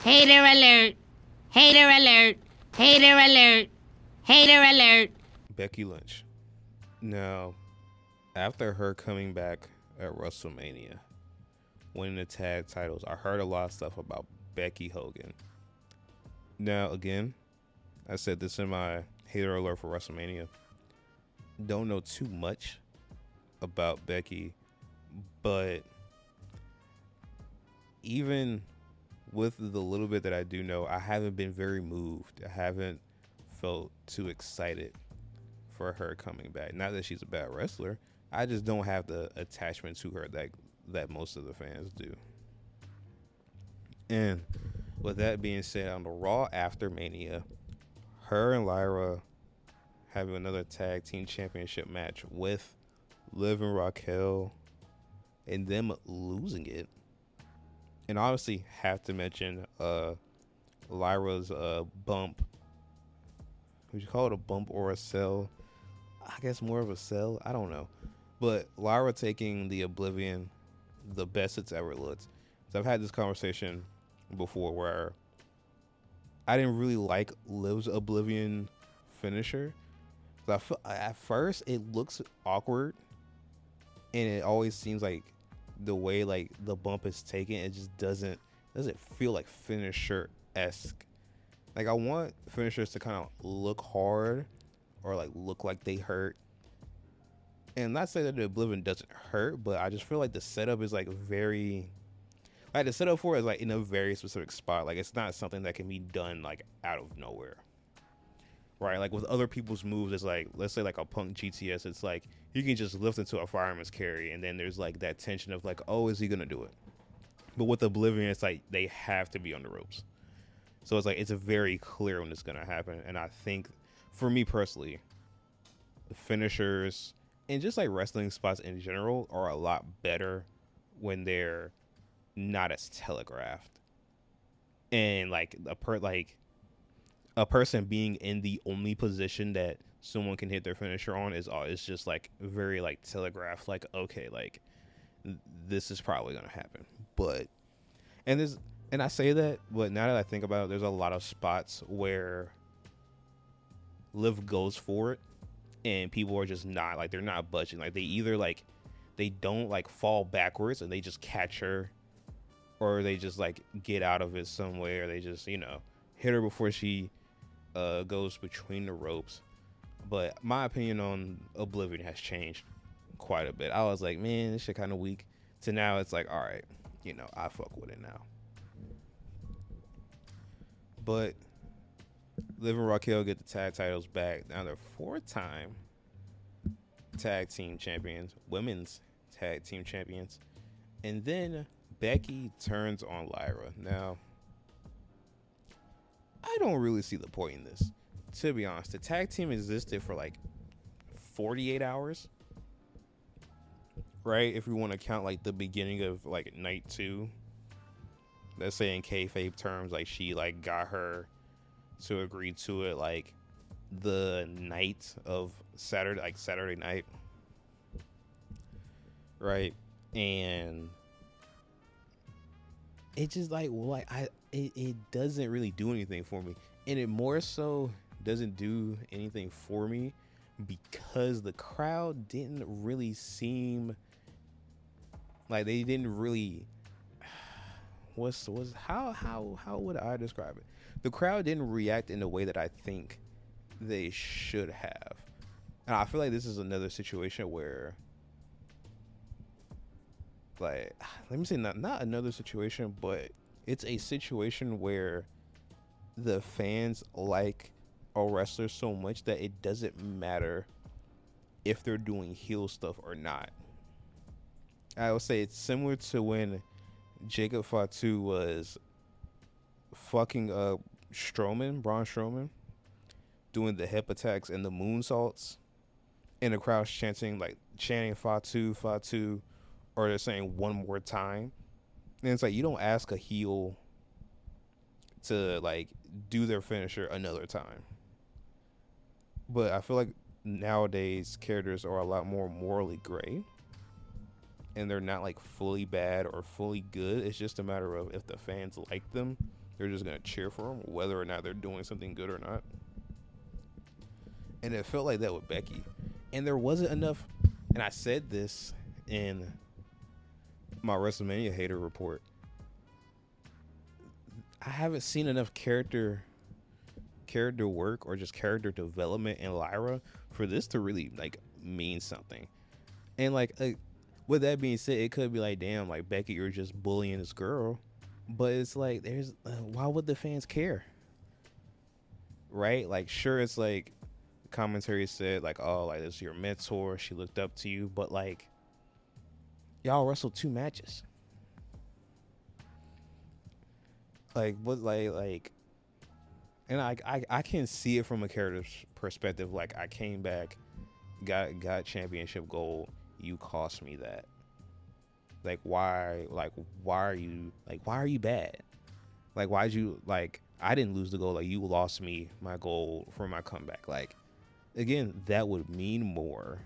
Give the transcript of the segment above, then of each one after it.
Hater alert! Hater alert! Hater alert! Hater alert! Becky Lynch. Now, after her coming back at WrestleMania, winning the tag titles, I heard a lot of stuff about Becky Hogan. Now, again, I said this in my hater alert for WrestleMania. Don't know too much about Becky, but even with the little bit that I do know, I haven't been very moved. I haven't felt too excited for her coming back. Not that she's a bad wrestler. I just don't have the attachment to her that most of the fans do. And with that being said, on the Raw after Mania, her and Lyra having another tag team championship match with Liv and Raquel, and them losing it. And obviously have to mention Lyra's bump. Would you call it a bump or a sell? I guess more of a sell. I don't know. But Lyra taking the Oblivion, the best it's ever looked. So I've had this conversation before where I didn't really like Liv's Oblivion finisher. So at first it looks awkward, and it always seems like the way like the bump is taken, it just doesn't feel like finisher-esque. Like I want finishers to kind of look hard or like look like they hurt. And not say that the Oblivion doesn't hurt, but I just feel like the setup is like very, like the setup for it is like in a very specific spot. Like it's not something that can be done like out of nowhere. Right? Like with other people's moves, it's like, let's say like a Punk GTS, it's like you can just lift into a fireman's carry, and then there's like that tension of like, oh, is he gonna do it? But with Oblivion, it's like they have to be on the ropes. So it's like it's very clear when it's gonna happen. And I think for me personally, the finishers and just like wrestling spots in general are a lot better when they're not as telegraphed. And like a person being in the only position that someone can hit their finisher on is just like very like telegraphed, like, okay, like this is probably gonna happen. But and I say that, but now that I think about it, there's a lot of spots where Liv goes for it and people are just not like, they're not budging. Like they either like they don't like fall backwards and they just catch her, or they just like get out of it some way, or they just, you know, hit her before she goes between the ropes. But my opinion on Oblivion has changed quite a bit. I was like, man, this shit kind of weak. To now it's like, all right, you know, I fuck with it now. But Liv and Raquel get the tag titles back. Now they're 4-time tag team champions, women's tag team champions. And then Becky turns on Lyra. Now, I don't really see the point in this. To be honest, the tag team existed for like 48 hours. Right? If we want to count like the beginning of like night 2. Let's say in kayfabe terms, like she like got her to agree to it like the night of Saturday, like Saturday night. Right? And it just like, well, like it doesn't really do anything for me. And it more so doesn't do anything for me because the crowd didn't really seem like, they didn't really, how would I describe it? The crowd didn't react in the way that I think they should have. And I feel like this is another situation where, like, let me say not another situation, but it's a situation where the fans like a wrestler so much that it doesn't matter if they're doing heel stuff or not. I would say it's similar to when Jacob Fatu was fucking Braun Strowman, doing the hip attacks and the moonsaults, and the crowd's chanting Fatu, Fatu, or they're saying one more time. And it's like, you don't ask a heel to like do their finisher another time. But I feel like nowadays characters are a lot more morally gray, and they're not like fully bad or fully good. It's just a matter of if the fans like them They're just gonna cheer for them, whether or not they're doing something good or not. And it felt like that with Becky. And there wasn't enough. And I said this in my WrestleMania hater report. I haven't seen enough character work or just character development in Lyra for this to really like mean something. And like with that being said, it could be like, damn, like Becky, you're just bullying this girl. But it's like, there's why would the fans care? Right? Like, sure, it's like commentary said like, oh, like this is your mentor, she looked up to you, but like y'all wrestled 2 matches. Like what, like and I can see it from a character's perspective. Like, I came back, got championship gold, you cost me that. Like, why are you bad? Like, why'd you, like, I didn't lose the gold, like you lost me my gold for my comeback. Like, again, that would mean more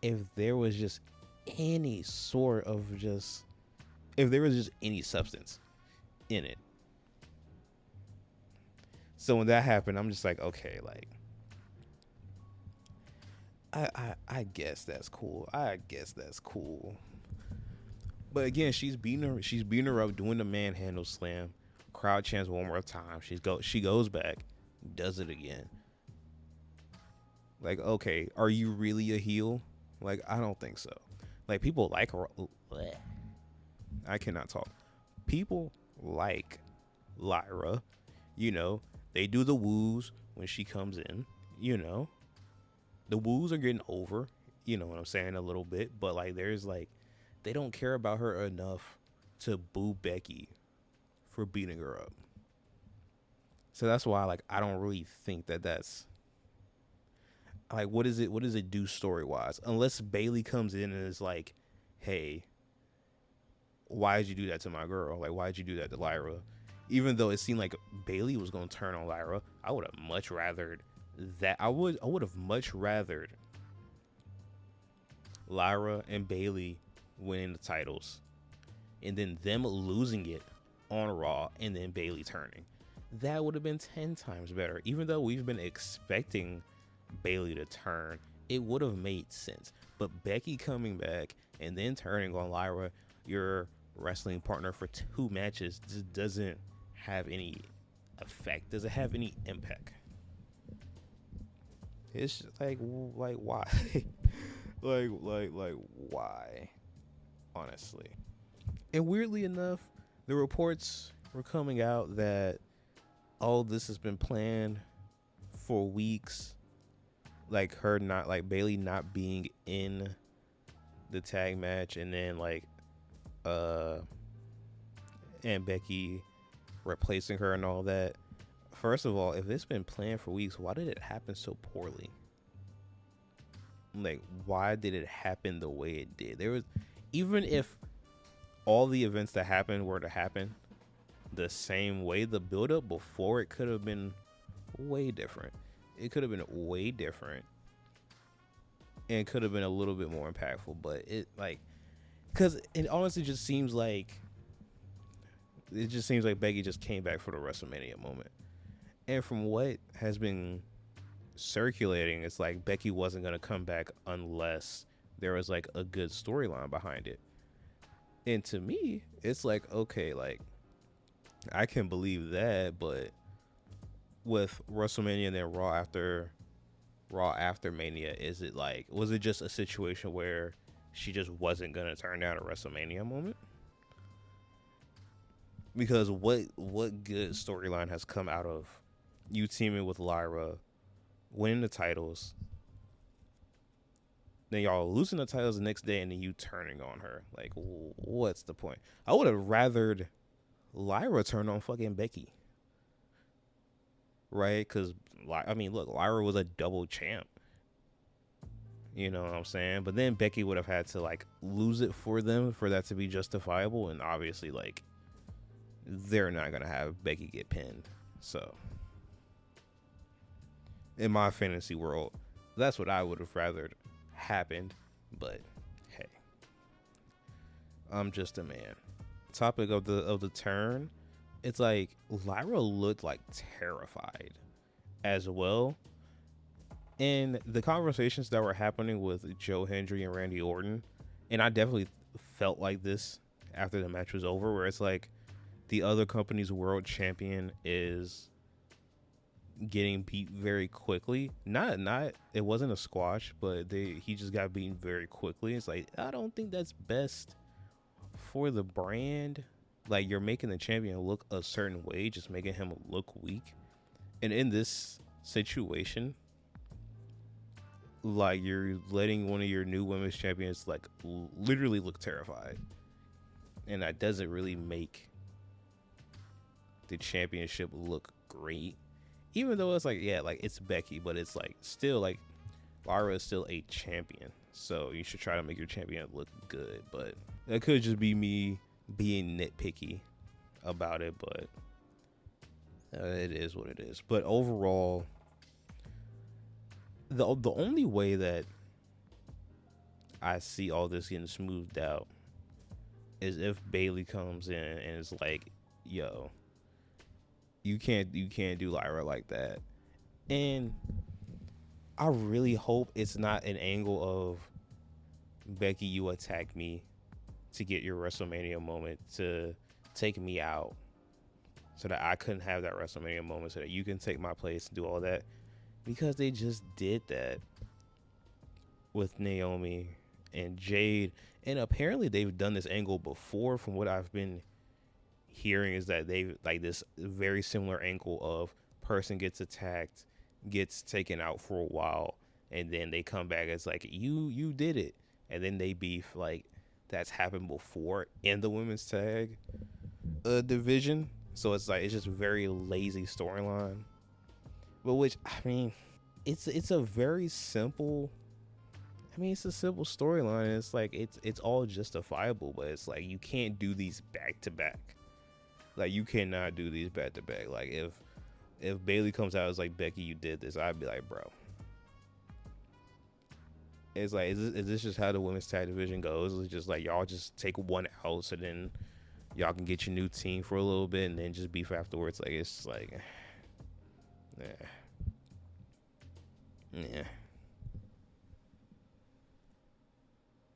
if there was just any sort of just, if there was just any substance in it. So when that happened, I'm just like, okay, like, I guess that's cool. But again, she's beating her up, doing the manhandle slam. Crowd chants one more time. She goes back, does it again. Like, okay, are you really a heel? Like, I don't think so. Like, people like her. I cannot talk. People like Lyra. You know, they do the woos when she comes in. You know, the woos are getting over. You know what I'm saying, a little bit. But like, there's like, they don't care about her enough to boo Becky for beating her up. So that's why, like, I don't really think that's like, what does it do story wise? Unless Bayley comes in and is like, hey, why did you do that to my girl? Like, why did you do that to Lyra? Even though it seemed like Bayley was going to turn on Lyra, I would have much rathered that. I would have much rathered Lyra and Bayley winning the titles and then them losing it on Raw and then Bayley turning. That would have been 10 times better. Even though we've been expecting Bayley to turn, it would have made sense. But Becky coming back and then turning on Lyra, your wrestling partner for 2 matches, just doesn't have any effect, doesn't have any impact. It's just like why? like why? Honestly. And weirdly enough, the reports were coming out that all this has been planned for weeks. Like, her not, like, Bayley not being in the tag match, and then like and Becky replacing her and all that. First of all, if it's been planned for weeks, why did it happen so poorly? Like, why did it happen the way it did? There was, even if all the events that happened were to happen the same way, the build-up before, it could have been way different. It could have been way different and could have been a little bit more impactful. But it, like, because it honestly just seems like Becky just came back for the WrestleMania moment. And from what has been circulating, it's like Becky wasn't going to come back unless there was like a good storyline behind it. And to me, it's like, okay, like, I can believe that, but with WrestleMania and then Raw after Mania, is it like, was it just a situation where she just wasn't gonna turn down a WrestleMania moment? Because what good storyline has come out of you teaming with Lyra, winning the titles, then y'all losing the titles the next day, and then you turning on her? Like, what's the point? I would have rathered Lyra turn on fucking Becky, right? Because, I mean, look, Lyra was a double champ. You know what I'm saying? But then Becky would have had to, like, lose it for them for that to be justifiable. And obviously, like, they're not going to have Becky get pinned. So, in my fantasy world, that's what I would have rathered happened. But, hey, I'm just a man. Topic of the turn it's like Lyra looked like terrified as well. And the conversations that were happening with Joe Hendry and Randy Orton, and I definitely felt like this after the match was over, where it's like the other company's world champion is getting beat very quickly. Not it wasn't a squash, but he just got beaten very quickly. It's like, I don't think that's best for the brand. Like, you're making the champion look a certain way, just making him look weak. And in this situation, like, you're letting one of your new women's champions like literally look terrified, and that doesn't really make the championship look great. Even though it's like, yeah, like it's Becky, but it's like still like Lyra is still a champion, so you should try to make your champion look good. But that could just be me being nitpicky about it, but it is what it is. But overall, the only way that I see all this getting smoothed out is if Bayley comes in and is like, yo, you can't do Lyra like that. And I really hope it's not an angle of, Becky, you attacked me to get your WrestleMania moment, to take me out so that I couldn't have that WrestleMania moment, so that you can take my place and do all that. Because they just did that with Naomi and Jade. And apparently they've done this angle before. From what I've been hearing, is that they've like this very similar angle of person gets attacked, gets taken out for a while, and then they come back as like, you did it, and then they beef. Like, that's happened before in the women's tag division. So it's like, it's just very lazy storyline. But which, I mean, it's a very simple, it's a simple storyline. It's like, it's all justifiable, but it's like, you can't do these back to back. Like, you cannot do these back to back. Like, if Bayley comes out as like, Becky, you did this, I'd be like, bro. It's like, is this just how the women's tag division goes? It's just like, y'all just take one out, so then y'all can get your new team for a little bit and then just beef afterwards. Like, it's just like, yeah.